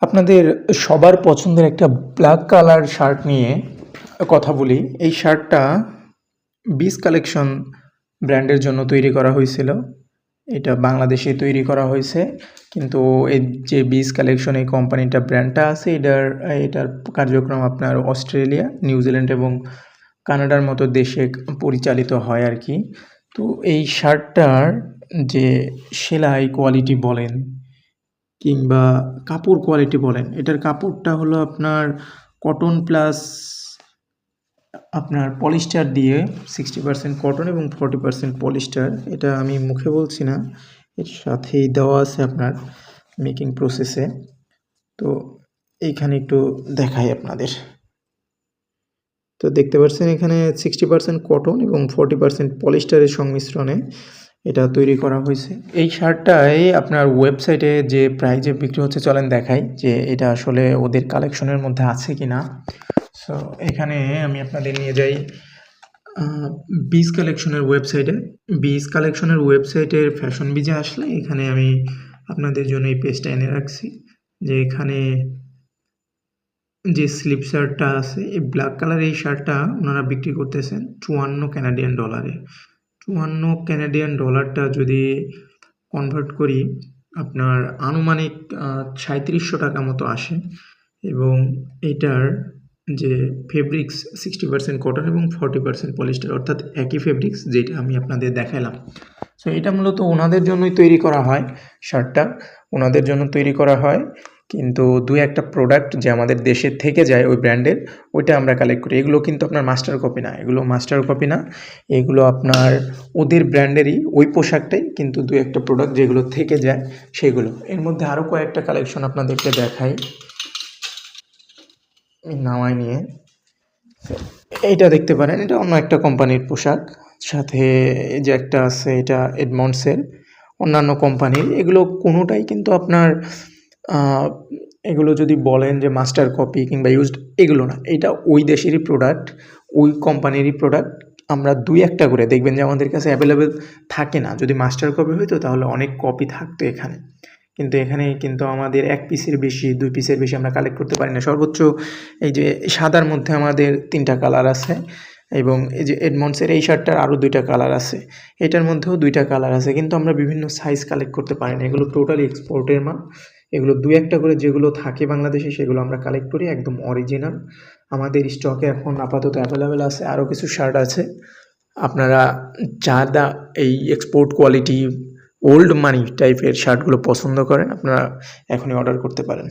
আপনাদের সবার পছন্দের একটা ব্ল্যাক কালার শার্ট নিয়ে কথা বলি। এই শার্টটা বিস কালেকশন ব্র্যান্ডের জন্য তৈরি করা হয়েছিল। এটা বাংলাদেশে তৈরি করা হয়েছে, কিন্তু এই যে বিস কালেকশন এই কোম্পানিটা ব্র্যান্ডটা আছে এটার কার্যক্রম আপনার অস্ট্রেলিয়া, নিউজিল্যান্ড এবং কানাডার মতো দেশে পরিচালিত হয় আর কি। তো এই শার্টটার যে সেলাই কোয়ালিটি বলেন কিংবা কাপড় কোয়ালিটি বলেন, এটার কাপড়টা হলো আপনার কটন প্লাস আপনার পলিস্টার দিয়ে 60% কটন এবং 40% পলিস্টার। এটা আমি মুখে বলছি না, এর সাথেই দেওয়া আছে আপনার মেকিং প্রসেসে। তো এইখানে একটু দেখাই আপনাদের। তো দেখতে পাচ্ছেন এখানে 60% কটন এবং 40% পলিস্টারের সংমিশ্রণে এটা তৈরি করা হয়েছে। এই শার্টটাই আপনার ওয়েবসাইটে যে প্রাইজে বিক্রি হচ্ছে, চলেন দেখাই যে এটা আসলে ওদের কালেকশনের মধ্যে আছে কিনা। সো এখানে আমি আপনাদের নিয়ে যাই বিস কালেকশনের ওয়েবসাইটে। বিস কালেকশনের ওয়েবসাইটের ফ্যাশন বিজে আসলে এখানে আমি আপনাদের জন্য এই পেজটা এনে রাখছি, যে এখানে যে স্লিপ শার্টটা আছে, এই ব্ল্যাক কালার এই শার্টটা ওনারা বিক্রি করতেছেন 54 কানাডিয়ান ডলারে। 54 কানাডিয়ান ডলারটা যদি কনভার্ট করি আপনার আনুমানিক 3700 টাকা মতো আসে। এবং এটার যে ফেব্রিক্স 60% কটন এবং 40% পলিস্টার, অর্থাৎ একই ফেব্রিক্স যেটা আমি আপনাদের দেখালাম। সো এটা মূলত ওনাদের জন্যই তৈরি করা হয়, শার্টটা ওনাদের জন্য তৈরি করা হয়। কিন্তু দুই একটা প্রোডাক্ট যে আমাদের দেশের থেকে যায় ওই ব্র্যান্ডের, ওইটা আমরা কালেক্ট করি। এগুলো কিন্তু আপনার মাস্টার কপি না, এগুলো আপনার ওদের ব্র্যান্ডেরই ওই পোশাকটাই, কিন্তু দুই একটা প্রোডাক্ট যেগুলো থেকে যায় সেগুলো। এর মধ্যে আরও কয়েকটা কালেকশন আপনাদেরকে দেখাই, নামাই নিয়ে। এইটা দেখতে পারেন, এটা অন্য একটা কোম্পানির পোশাক। সাথে এই যে একটা আছে, এটা এডমন্ডসের, অন্যান্য কোম্পানির। এগুলো কোনোটাই কিন্তু আপনার এগুলো যদি বলেন যে মাস্টার কপি কিংবা ইউজড, এগুলো না, এটা ওই দেশেরই প্রোডাক্ট, ওই কোম্পানিরই প্রোডাক্ট। আমরা দুই একটা করে দেখবেন যে আমাদের কাছে অ্যাভেলেবেল থাকে না। যদি মাস্টার কপি হইতো তাহলে অনেক কপি থাকতো এখানে, কিন্তু এখানে কিন্তু আমাদের 1 পিসের বেশি 2 পিসের বেশি আমরা কালেক্ট করতে পারি না। সর্বোচ্চ এই যে সাদার মধ্যে আমাদের 3টা কালার আছে, এবং এই যে এডমন্ডসের এই শার্টটার আরও 2টা কালার আছে, এটার মধ্যেও 2টা কালার আছে, কিন্তু আমরা বিভিন্ন সাইজ কালেক্ট করতে পারি না। এগুলো টোটালি এক্সপোর্টের মাল। এগুলো 2-1টা করে যেগুলো থাকে বাংলাদেশে সেগুলো আমরা কালেক্ট করি, একদম অরিজিনাল। আমাদের স্টকে এখন আপাতত অ্যাভেলেবেল আছে। আরও কিছু শার্ট আছে, আপনারা যারা এই এক্সপোর্ট কোয়ালিটি ওল্ড মানি টাইপের শার্টগুলো পছন্দ করেন, আপনারা এখনই অর্ডার করতে পারেন।